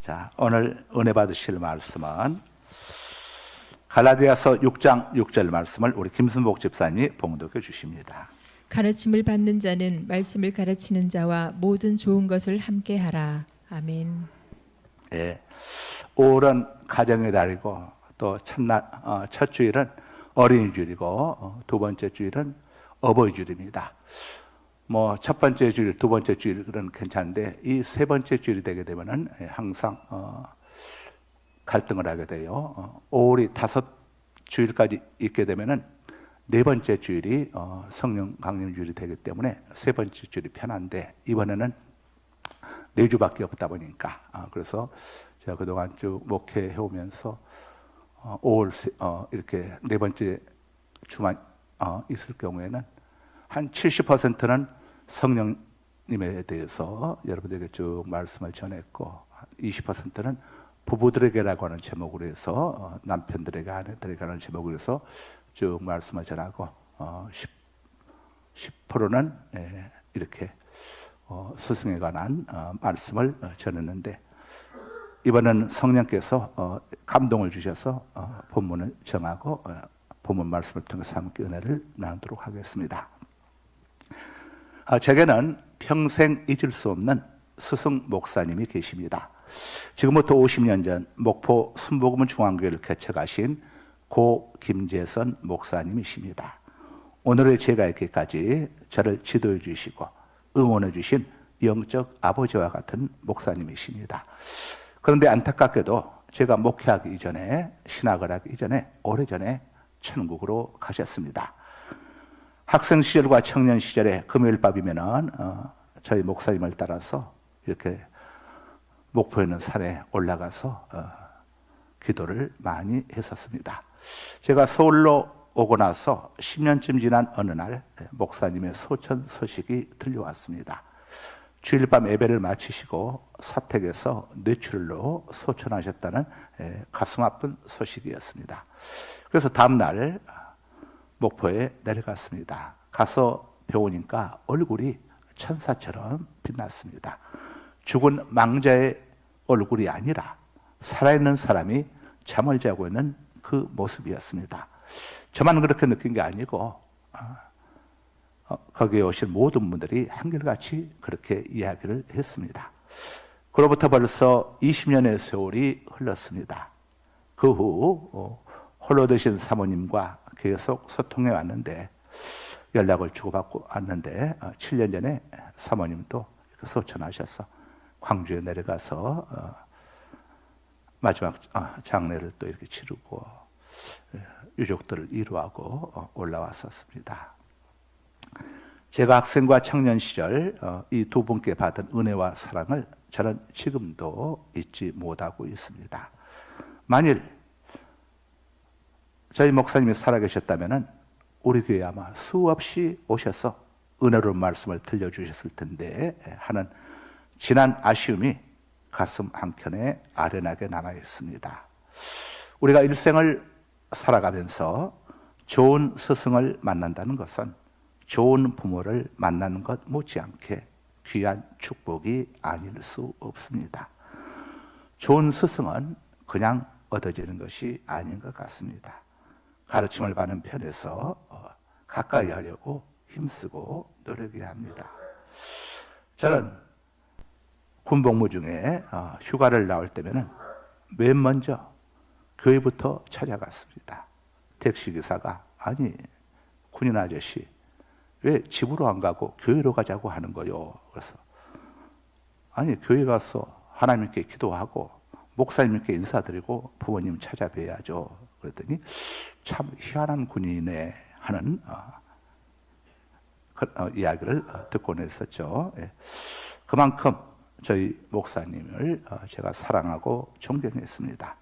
자, 오늘 은혜 받으실 말씀은 갈라디아서 6장 6절 말씀을 우리 김순복 집사님이 봉독해 주십니다. 가르침을 받는 자는 말씀을 가르치는 자와 모든 좋은 것을 함께 하라. 아멘. 예, 5월은 가정의 달이고 또 첫 주일은 어린이 주일이고 두 번째 주일은 어버이 주일입니다. 뭐 첫 번째 주일, 두 번째 주일은 괜찮은데 이 세 번째 주일이 되게 되면은 항상 갈등을 하게 돼요. 5월이 5주일까지 있게 되면은 네 번째 주일이 성령 강림 주일이 되기 때문에 세 번째 주일이 편한데 이번에는 네 주밖에 없다 보니까 그래서 제가 그동안 쭉 목회해 오면서 5월 이렇게 네 번째 주만 있을 경우에는 한 70%는 성령님에 대해서 여러분들에게 쭉 말씀을 전했고 20%는 부부들에게라고 하는 제목으로 해서 남편들에게 아내들에게 하는 제목으로 해서 쭉 말씀을 전하고 10%는 이렇게 스승에 관한 말씀을 전했는데 이번에는 성령께서 감동을 주셔서 본문을 정하고 본문 말씀을 통해서 함께 은혜를 나누도록 하겠습니다. 제게는 평생 잊을 수 없는 스승 목사님이 계십니다. 지금부터 50년 전 목포 순복음 중앙교회를 개척하신 고 김재선 목사님이십니다. 오늘의 제가 있기까지 저를 지도해 주시고 응원해 주신 영적 아버지와 같은 목사님이십니다. 그런데 안타깝게도 제가 목회하기 이전에 신학을 하기 이전에 오래전에 천국으로 가셨습니다. 학생 시절과 청년 시절에 금요일 밤이면은 저희 목사님을 따라서 이렇게 목포에 있는 산에 올라가서 기도를 많이 했었습니다. 제가 서울로 오고 나서 10년쯤 지난 어느 날 목사님의 소천 소식이 들려왔습니다. 주일 밤 예배를 마치시고 사택에서 뇌출로 소천하셨다는 가슴 아픈 소식이었습니다. 그래서 다음 날 목포에 내려갔습니다. 가서 배우니까 얼굴이 천사처럼 빛났습니다. 죽은 망자의 얼굴이 아니라 살아있는 사람이 잠을 자고 있는 그 모습이었습니다. 저만 그렇게 느낀 게 아니고 거기에 오신 모든 분들이 한결같이 그렇게 이야기를 했습니다. 그로부터 벌써 20년의 세월이 흘렀습니다. 그 후 홀로 드신 사모님과 계속 소통해 왔는데 연락을 주고받고 왔는데 7년 전에 사모님도 소천하셔서 광주에 내려가서 마지막 장례를 또 이렇게 치르고 유족들을 위로하고 올라왔었습니다. 제가 학생과 청년 시절 이 두 분께 받은 은혜와 사랑을 저는 지금도 잊지 못하고 있습니다. 만일 저희 목사님이 살아계셨다면 우리 교회에 아마 수없이 오셔서 은혜로운 말씀을 들려주셨을 텐데 하는 지난 아쉬움이 가슴 한켠에 아련하게 남아있습니다. 우리가 일생을 살아가면서 좋은 스승을 만난다는 것은 좋은 부모를 만나는 것 못지않게 귀한 축복이 아닐 수 없습니다. 좋은 스승은 그냥 얻어지는 것이 아닌 것 같습니다. 가르침을 받는 편에서 가까이 하려고 힘쓰고 노력해야 합니다. 저는 군복무 중에 휴가를 나올 때면 맨 먼저 교회부터 찾아갔습니다. 택시기사가 아니 군인 아저씨 왜 집으로 안 가고 교회로 가자고 하는 거요? 그래서 아니 교회 가서 하나님께 기도하고 목사님께 인사드리고 부모님 찾아뵈야죠. 그랬더니 참 희한한 군인이네 하는 이야기를 듣곤 했었죠. 그만큼 저희 목사님을 제가 사랑하고 존경했습니다.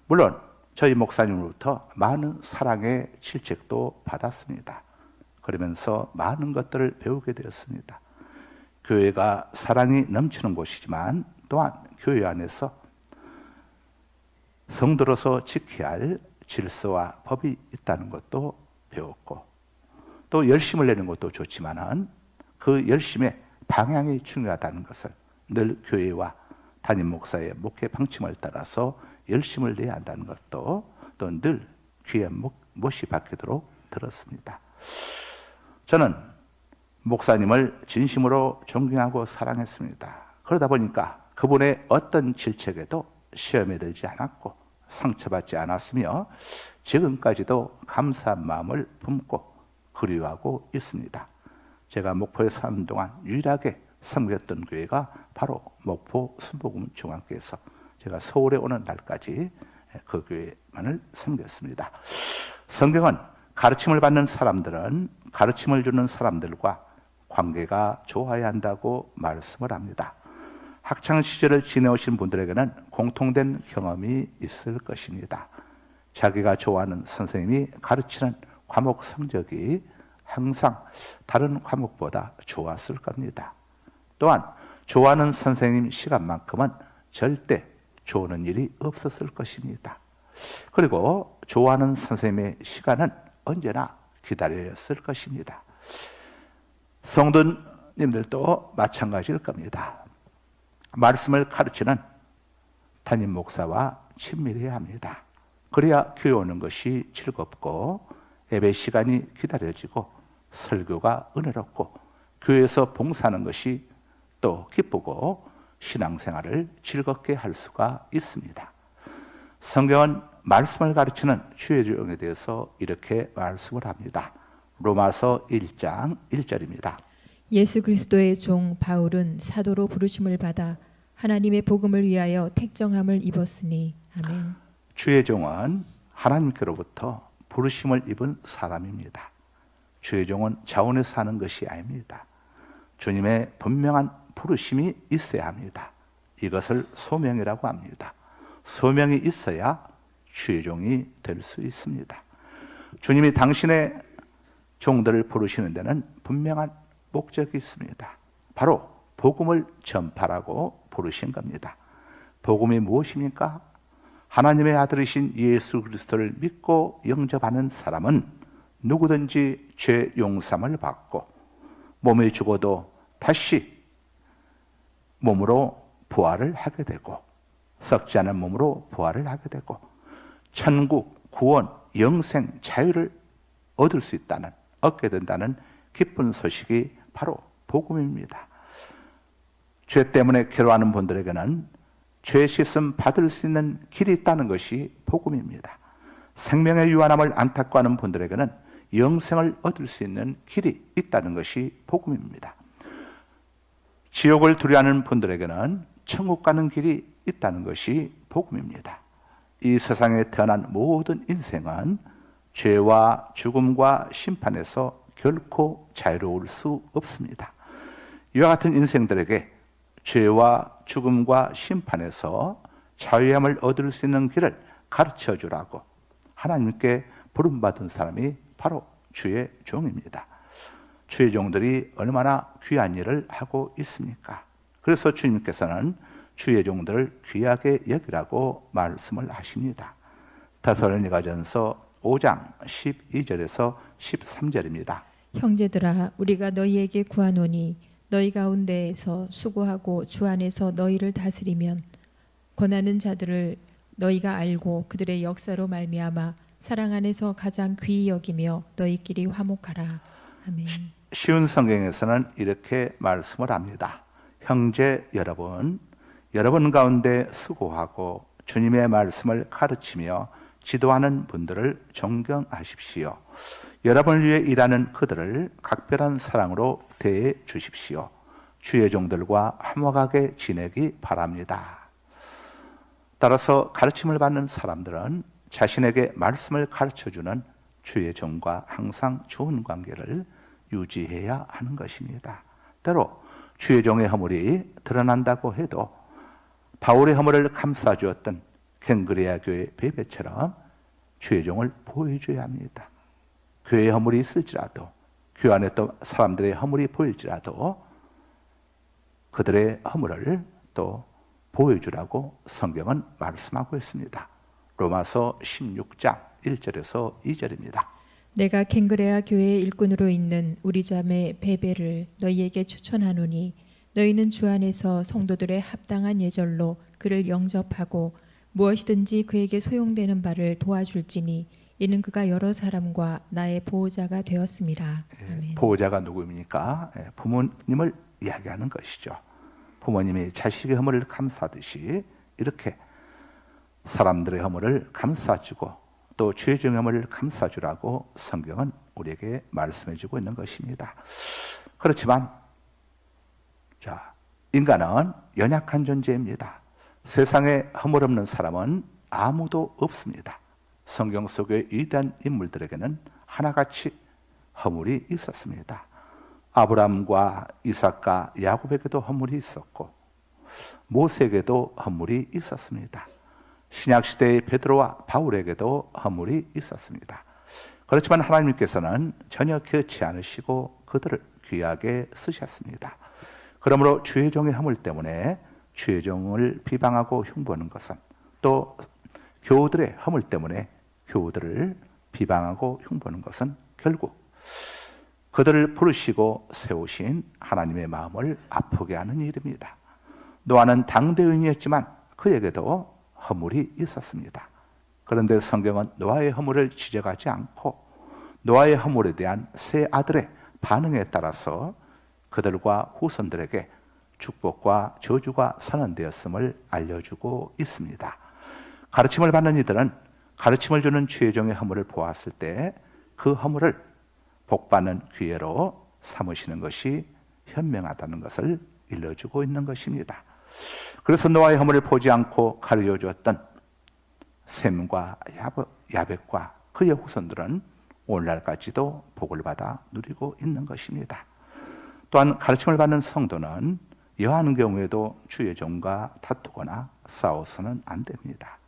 물론 저희 목사님으로부터 많은 사랑의 질책도 받았습니다. 그러면서 많은 것들을 배우게 되었습니다. 교회가 사랑이 넘치는 곳이지만 또한 교회 안에서 성도로서 지켜야 할 질서와 법이 있다는 것도 배웠고 또 열심을 내는 것도 좋지만 그 열심의 방향이 중요하다는 것을 늘 교회와 담임 목사의 목회 방침을 따라서 열심을 내야 한다는 것도 또 늘 귀에 못이 박히도록 들었습니다. 저는 목사님을 진심으로 존경하고 사랑했습니다. 그러다 보니까 그분의 어떤 질책에도 시험에 들지 않았고 상처받지 않았으며 지금까지도 감사한 마음을 품고 그리워하고 있습니다. 제가 목포에 사는 동안 유일하게 섬겼던 교회가 바로 목포 순복음중앙교회에서 제가 서울에 오는 날까지 그 교회만을 섬겼습니다. 성경은 가르침을 받는 사람들은 가르침을 주는 사람들과 관계가 좋아야 한다고 말씀을 합니다. 학창 시절을 지내오신 분들에게는 공통된 경험이 있을 것입니다. 자기가 좋아하는 선생님이 가르치는 과목 성적이 항상 다른 과목보다 좋았을 겁니다. 또한 좋아하는 선생님 시간만큼은 절대 좋은 일이 없었을 것입니다. 그리고 좋아하는 선생님의 시간은 언제나 기다려야 했을 것입니다. 성도님들도 마찬가지일 겁니다. 말씀을 가르치는 담임 목사와 친밀해야 합니다. 그래야 교회 오는 것이 즐겁고 예배 시간이 기다려지고 설교가 은혜롭고 교회에서 봉사하는 것이 또 기쁘고 신앙생활을 즐겁게 할 수가 있습니다. 성경은 말씀을 가르치는 주의 종에 대해서 이렇게 말씀을 합니다. 로마서 1장 1절입니다. 예수 그리스도의 종 바울은 사도로 부르심을 받아 하나님의 복음을 위하여 택정함을 입었으니 아멘. 주의 종은 하나님께로부터 부르심을 입은 사람입니다. 주의 종은 자원해서 하는 것이 아닙니다. 주님의 분명한 부르심이 있어야 합니다. 이것을 소명이라고 합니다. 소명이 있어야 주의 종이 될 수 있습니다. 주님이 당신의 종들을 부르시는 데는 분명한 목적이 있습니다. 바로 복음을 전파라고 부르신 겁니다. 복음이 무엇입니까? 하나님의 아들이신 예수 그리스도를 믿고 영접하는 사람은 누구든지 죄 용서함을 받고 몸이 죽어도 다시 몸으로 부활을 하게 되고 썩지 않은 몸으로 부활을 하게 되고 천국, 구원, 영생, 자유를 얻을 수 있다는, 얻게 된다는 기쁜 소식이 바로 복음입니다. 죄 때문에 괴로워하는 분들에게는 죄 씻음 받을 수 있는 길이 있다는 것이 복음입니다. 생명의 유한함을 안타까워하는 분들에게는 영생을 얻을 수 있는 길이 있다는 것이 복음입니다. 지옥을 두려워하는 분들에게는 천국 가는 길이 있다는 것이 복음입니다. 이 세상에 태어난 모든 인생은 죄와 죽음과 심판에서 결코 자유로울 수 없습니다. 이와 같은 인생들에게 죄와 죽음과 심판에서 자유함을 얻을 수 있는 길을 가르쳐 주라고 하나님께 부름받은 사람이 바로 주의 종입니다. 주의 종들이 얼마나 귀한 일을 하고 있습니까? 그래서 주님께서는 주의 종들을 귀하게 여기라고 말씀을 하십니다. 데살로니가전서 5장 12절에서 13절입니다. 형제들아 우리가 너희에게 구하노니 너희 가운데에서 수고하고 주 안에서 너희를 다스리면 권하는 자들을 너희가 알고 그들의 역사로 말미암아 사랑 안에서 가장 귀히 여기며 너희끼리 화목하라. 아멘. 쉬운 성경에서는 이렇게 말씀을 합니다. 형제 여러분 가운데 수고하고 주님의 말씀을 가르치며 지도하는 분들을 존경하십시오. 여러분을 위해 일하는 그들을 각별한 사랑으로 대해 주십시오. 주의 종들과 화목하게 지내기 바랍니다. 따라서 가르침을 받는 사람들은 자신에게 말씀을 가르쳐주는 주의 종과 항상 좋은 관계를 유지해야 하는 것입니다. 때로 주의 종의 허물이 드러난다고 해도 바울의 허물을 감싸주었던 갱그레아 교회 베베처럼 주의 종을 보호해줘야 합니다. 교회의 허물이 있을지라도 교회 안에 또 사람들의 허물이 보일지라도 그들의 허물을 또 보여주라고 성경은 말씀하고 있습니다. 로마서 16장 1절에서 2절입니다. 내가 갱그레아 교회의 일꾼으로 있는 우리 자매 베베를 너희에게 추천하노니 너희는 주 안에서 성도들의 합당한 예절로 그를 영접하고 무엇이든지 그에게 소용되는 바를 도와줄지니 이는 그가 여러 사람과 나의 보호자가 되었음이라. 아멘. 보호자가 누구입니까? 부모님을 이야기하는 것이죠. 부모님이 자식의 허물을 감싸듯이 이렇게 사람들의 허물을 감싸주고 또 죄정의 허물을 감싸주라고 성경은 우리에게 말씀해주고 있는 것입니다. 그렇지만 인간은 연약한 존재입니다. 세상에 허물 없는 사람은 아무도 없습니다. 성경 속의 위대한 인물들에게는 하나같이 허물이 있었습니다. 아브라함과 이삭과 야곱에게도 허물이 있었고 모세에게도 허물이 있었습니다. 신약시대의 베드로와 바울에게도 허물이 있었습니다. 그렇지만 하나님께서는 전혀 그렇지 않으시고 그들을 귀하게 쓰셨습니다. 그러므로 주의 종의 허물 때문에 주의 종을 비방하고 흉보는 것은 또 교우들의 허물 때문에 교우들을 비방하고 흉보는 것은 결국 그들을 부르시고 세우신 하나님의 마음을 아프게 하는 일입니다. 노아는 당대인이었지만 그에게도 허물이 있었습니다. 그런데 성경은 노아의 허물을 지적하지 않고 노아의 허물에 대한 세 아들의 반응에 따라서 그들과 후손들에게 축복과 저주가 선언되었음을 알려주고 있습니다. 가르침을 받는 이들은 가르침을 주는 주의 종의 허물을 보았을 때 그 허물을 복받는 기회로 삼으시는 것이 현명하다는 것을 일러주고 있는 것입니다. 그래서 노아의 허물을 보지 않고 가르쳐 주었던 셈과 야벳과 그의 후손들은 오늘날까지도 복을 받아 누리고 있는 것입니다. 또한 가르침을 받는 성도는 여하는 경우에도 주의 종과 다투거나 싸워서는 안 됩니다.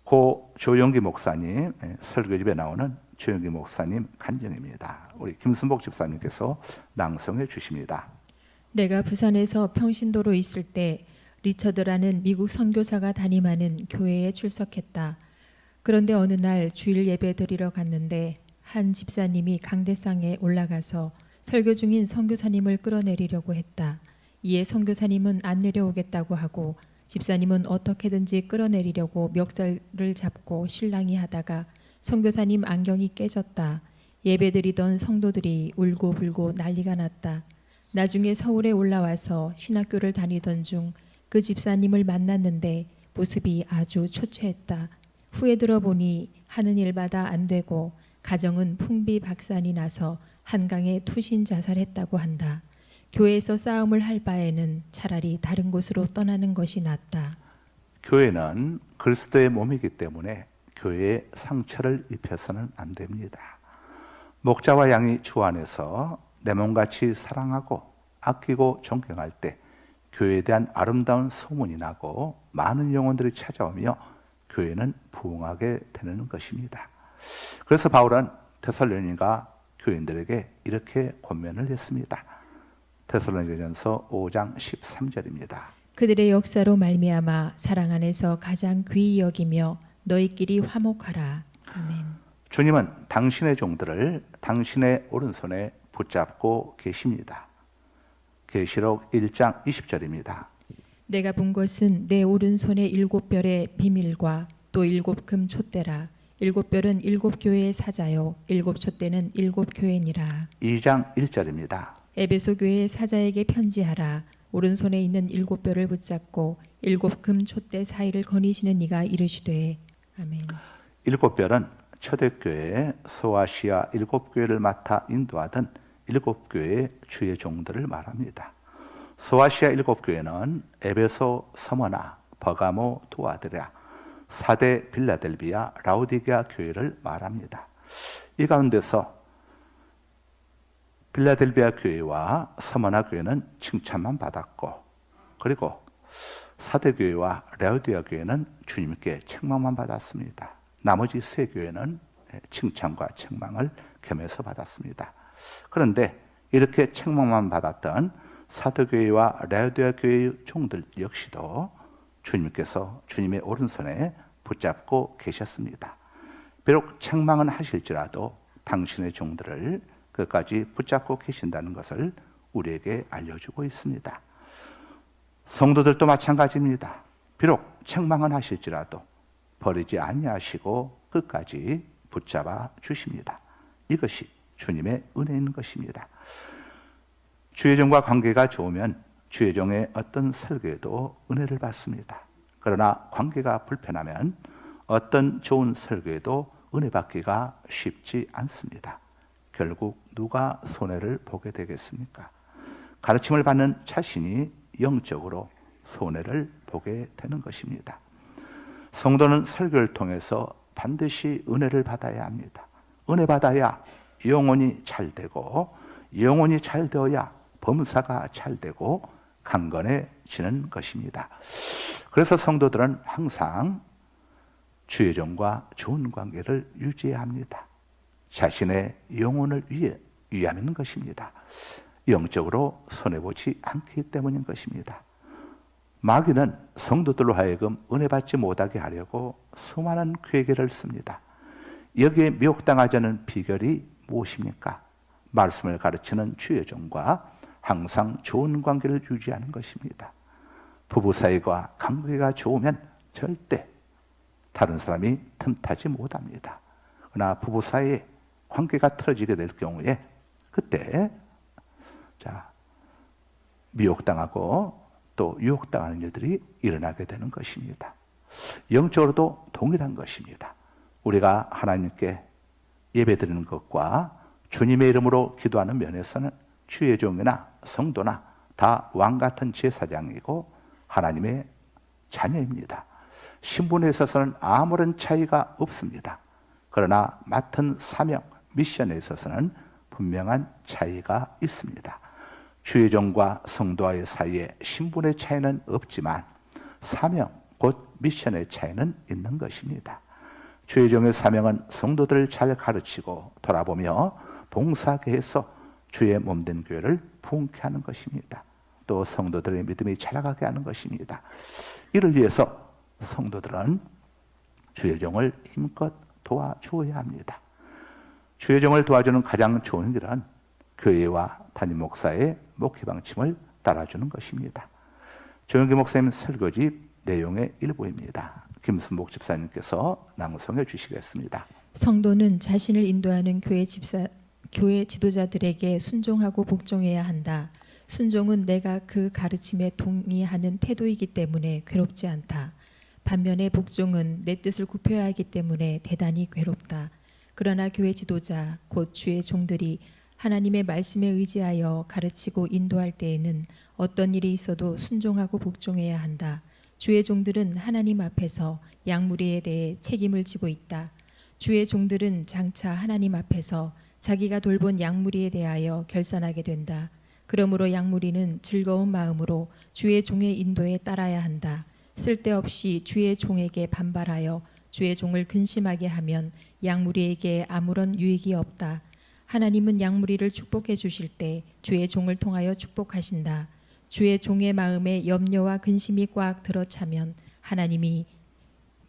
고 조용기 목사님 설교집에 나오는 조용기 목사님 간증입니다. 우리 김순복 집사님께서 낭송해 주십니다. 내가 부산에서 평신도로 있을 때 리처드라는 미국 선교사가 담임하는 교회에 출석했다. 그런데 어느 날 주일 예배 드리러 갔는데 한 집사님이 강대상에 올라가서 설교 중인 선교사님을 끌어내리려고 했다. 이에 선교사님은 안 내려오겠다고 하고 집사님은 어떻게든지 끌어내리려고 멱살을 잡고 실랑이 하다가 선교사님 안경이 깨졌다. 예배드리던 성도들이 울고불고 난리가 났다. 나중에 서울에 올라와서 신학교를 다니던 중 그 집사님을 만났는데 모습이 아주 초췌했다. 후에 들어보니 하는 일마다 안 되고 가정은 풍비박산이 나서 한강에 투신 자살했다고 한다. 교회에서 싸움을 할 바에는 차라리 다른 곳으로 떠나는 것이 낫다. 교회는 그리스도의 몸이기 때문에 교회에 상처를 입혀서는 안 됩니다. 목자와 양이 주 안에서 내 몸같이 사랑하고 아끼고 존경할 때 교회에 대한 아름다운 소문이 나고 많은 영혼들이 찾아오며 교회는 부흥하게 되는 것입니다. 그래서 바울은 데살로니가 교인들에게 이렇게 권면을 했습니다. 데살로니가전서 5장 13절입니다. 그들의 역사로 말미암아 사랑 안에서 가장 귀히 여기며 너희끼리 화목하라. 아멘. 주님은 당신의 종들을 당신의 오른손에 붙잡고 계십니다. 계시록 1장 20절입니다. 내가 본 것은 내 오른손의 7별의 비밀과 또 7금 촛대라. 7별은 7교회의 사자요 7촛대는 7교회니라. 2장 1절입니다. 에베소 교회의 사자에게 편지하라. 오른손에 있는 7별을 붙잡고 7금 촛대 사이를 거니시는 이가 이르시되. 아멘. 7별은 초대교회 소아시아 7교회를 맡아 인도하던 7교회의 주의 종들을 말합니다. 소아시아 7교회는 에베소, 서머나, 버가모, 두아드라, 사대 빌라델비아, 라오디게아 교회를 말합니다. 이 가운데서 빌라델비아 교회와 서머나 교회는 칭찬만 받았고, 그리고 사대 교회와 라오디게아 교회는 주님께 책망만 받았습니다. 나머지 세 교회는 칭찬과 책망을 겸해서 받았습니다. 그런데 이렇게 책망만 받았던 사도교회와 라오디게아 교회의 종들 역시도 주님께서 주님의 오른손에 붙잡고 계셨습니다. 비록 책망은 하실지라도 당신의 종들을 끝까지 붙잡고 계신다는 것을 우리에게 알려주고 있습니다. 성도들도 마찬가지입니다. 비록 책망은 하실지라도 버리지 아니하시고 끝까지 붙잡아 주십니다. 이것이 주님의 은혜인 것입니다. 주의 종과 관계가 좋으면 주의 종의 어떤 설교에도 은혜를 받습니다. 그러나 관계가 불편하면 어떤 좋은 설교에도 은혜 받기가 쉽지 않습니다. 결국 누가 손해를 보게 되겠습니까? 가르침을 받는 자신이 영적으로 손해를 보게 되는 것입니다. 성도는 설교를 통해서 반드시 은혜를 받아야 합니다. 은혜 받아야 영혼이 잘 되고, 영혼이 잘 되어야 범사가 잘 되고 강건해지는 것입니다. 그래서 성도들은 항상 주의 종과 좋은 관계를 유지해야 합니다. 자신의 영혼을 위함인 것입니다. 영적으로 손해보지 않기 때문인 것입니다. 마귀는 성도들로 하여금 은혜 받지 못하게 하려고 수많은 괴계를 씁니다. 여기에 미혹당하지 않은 비결이 무엇입니까? 말씀을 가르치는 주의 종과 항상 좋은 관계를 유지하는 것입니다. 부부 사이가 관계가 좋으면 절대 다른 사람이 틈타지 못합니다. 그러나 부부 사이에 관계가 틀어지게 될 경우에 그때 미혹당하고 또 유혹당하는 일들이 일어나게 되는 것입니다. 영적으로도 동일한 것입니다. 우리가 하나님께 예배드리는 것과 주님의 이름으로 기도하는 면에서는 주의 종이나 성도나 다 왕같은 제사장이고 하나님의 자녀입니다. 신분에 있어서는 아무런 차이가 없습니다. 그러나 맡은 사명, 미션에 있어서는 분명한 차이가 있습니다. 주의 종과 성도와의 사이에 신분의 차이는 없지만 사명, 곧 미션의 차이는 있는 것입니다. 주의 종의 사명은 성도들을 잘 가르치고 돌아보며 봉사하게 해서 주의 몸된 교회를 부흥케 하는 것입니다. 또 성도들의 믿음이 자라가게 하는 것입니다. 이를 위해서 성도들은 주의 종을 힘껏 도와주어야 합니다. 주의 종을 도와주는 가장 좋은 길은 교회와 담임 목사의 목회 방침을 따라주는 것입니다. 조영기 목사님 설교집 내용의 일부입니다. 김순복 집사님께서 낭송해 주시겠습니다. 성도는 자신을 인도하는 교회 지도자들에게 순종하고 복종해야 한다. 순종은 내가 그 가르침에 동의하는 태도이기 때문에 괴롭지 않다. 반면에 복종은 내 뜻을 굽혀야 하기 때문에 대단히 괴롭다. 그러나 교회 지도자, 곧 주의 종들이 하나님의 말씀에 의지하여 가르치고 인도할 때에는 어떤 일이 있어도 순종하고 복종해야 한다. 주의 종들은 하나님 앞에서 양무리에 대해 책임을 지고 있다. 주의 종들은 장차 하나님 앞에서 자기가 돌본 양무리에 대하여 결산하게 된다. 그러므로 양무리는 즐거운 마음으로 주의 종의 인도에 따라야 한다. 쓸데없이 주의 종에게 반발하여 주의 종을 근심하게 하면 양무리에게 아무런 유익이 없다. 하나님은 양무리를 축복해 주실 때 주의 종을 통하여 축복하신다. 주의 종의 마음에 염려와 근심이 꽉 들어차면 하나님이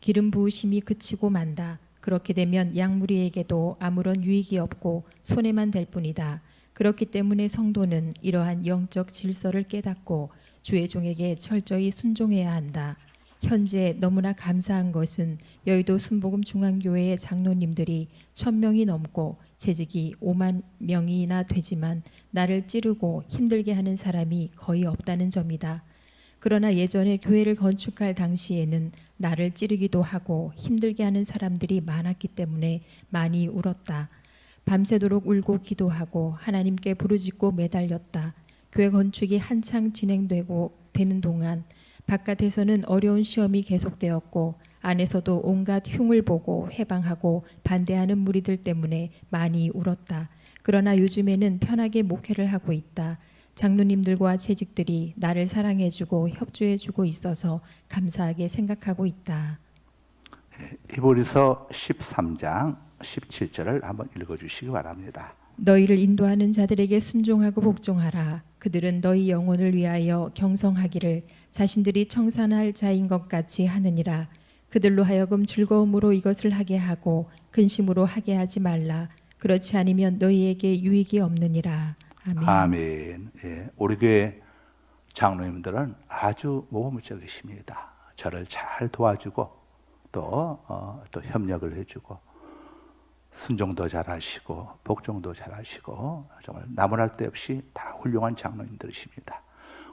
기름 부으심이 그치고 만다. 그렇게 되면 양무리에게도 아무런 유익이 없고 손해만 될 뿐이다. 그렇기 때문에 성도는 이러한 영적 질서를 깨닫고 주의 종에게 철저히 순종해야 한다. 현재 너무나 감사한 것은 여의도 순복음 중앙교회의 장로님들이 1000명이 넘고 재직이 5만 명이나 되지만 나를 찌르고 힘들게 하는 사람이 거의 없다는 점이다. 그러나 예전에 교회를 건축할 당시에는 나를 찌르기도 하고 힘들게 하는 사람들이 많았기 때문에 많이 울었다. 밤새도록 울고 기도하고 하나님께 부르짖고 매달렸다. 교회 건축이 한창 되는 동안 바깥에서는 어려운 시험이 계속되었고 안에서도 온갖 흉을 보고 해방하고 반대하는 무리들 때문에 많이 울었다. 그러나 요즘에는 편하게 목회를 하고 있다. 장로님들과 재직들이 나를 사랑해주고 협조해주고 있어서 감사하게 생각하고 있다. 히브리서 13장 17절을 한번 읽어주시기 바랍니다. 너희를 인도하는 자들에게 순종하고 복종하라. 그들은 너희 영혼을 위하여 경성하기를 자신들이 청산할 자인 것 같이 하느니라. 그들로 하여금 즐거움으로 이것을 하게 하고 근심으로 하게 하지 말라. 그렇지 않으면 너희에게 유익이 없느니라. 아멘. 아멘. 예, 우리 교회 장로님들은 아주 모범적이십니다. 저를 잘 도와주고 또 협력을 해주고 순종도 잘하시고 복종도 잘하시고 정말 나무랄 데 없이 다 훌륭한 장로님들이십니다.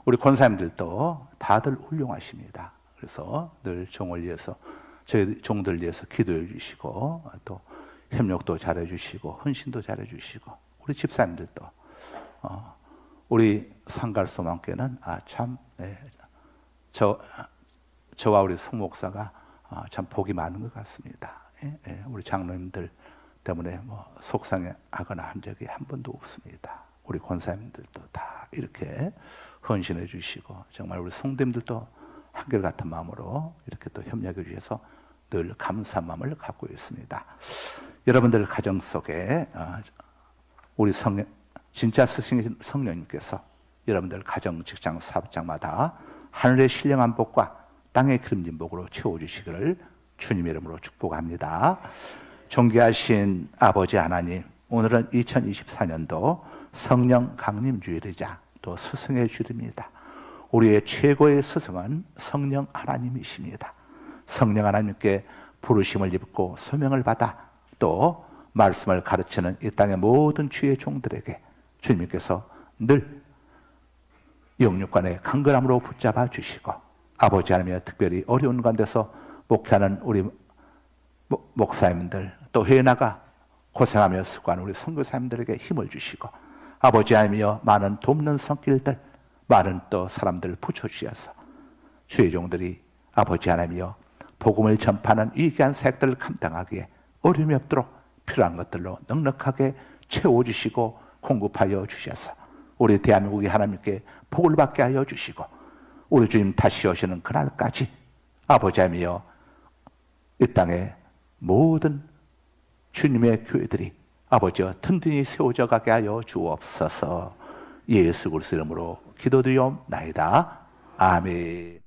우리 권사님들도 다들 훌륭하십니다. 그래서 늘 종을 위해서 저희 종들 위해서 기도해 주시고 또 협력도 잘해 주시고 헌신도 잘해 주시고 우리 집사님들도 우리 상갈소망교회는 저와 우리 송 목사가 참 복이 많은 것 같습니다. 우리 장로님들 때문에 속상해하거나 한 적이 한 번도 없습니다. 우리 권사님들도 다 이렇게 헌신해 주시고 정말 우리 성도님들도 한결같은 마음으로 이렇게 또 협력해 주셔서 늘 감사한 마음을 갖고 있습니다. 여러분들 가정 속에 우리 진짜 스승이신 성령님께서 여러분들 가정, 직장, 사업장마다 하늘의 신령한 복과 땅의 기름진 복으로 채워주시기를 주님 이름으로 축복합니다. 존귀하신 아버지 하나님, 오늘은 2024년도 성령 강림 주일이자 또 스승의 주일입니다. 우리의 최고의 스승은 성령 하나님이십니다. 성령 하나님께 부르심을 입고 소명을 받아 또 말씀을 가르치는 이 땅의 모든 주의 종들에게 주님께서 늘 영육간의 강건함으로 붙잡아 주시고 아버지 하나님의 특별히 어려운 가운데서 목회하는 우리 목사님들 또 해나가 고생하며 수고하는 우리 선교사님들에게 힘을 주시고 아버지 하나님이여 많은 돕는 손길들 많은 또 사람들을 붙여주셔서 주의 종들이 아버지 하나님이여 복음을 전파하는 위대한 사역들을 감당하기에 어려움이 없도록 필요한 것들로 넉넉하게 채워주시고 공급하여 주셔서 우리 대한민국이 하나님께 복을 받게 하여 주시고 우리 주님 다시 오시는 그날까지 아버지 하나님이여 이 땅의 모든 주님의 교회들이 아버지여 든든히 세워져 가게 하여 주옵소서. 예수 그리스도 이름으로 기도드리옵나이다. 아멘.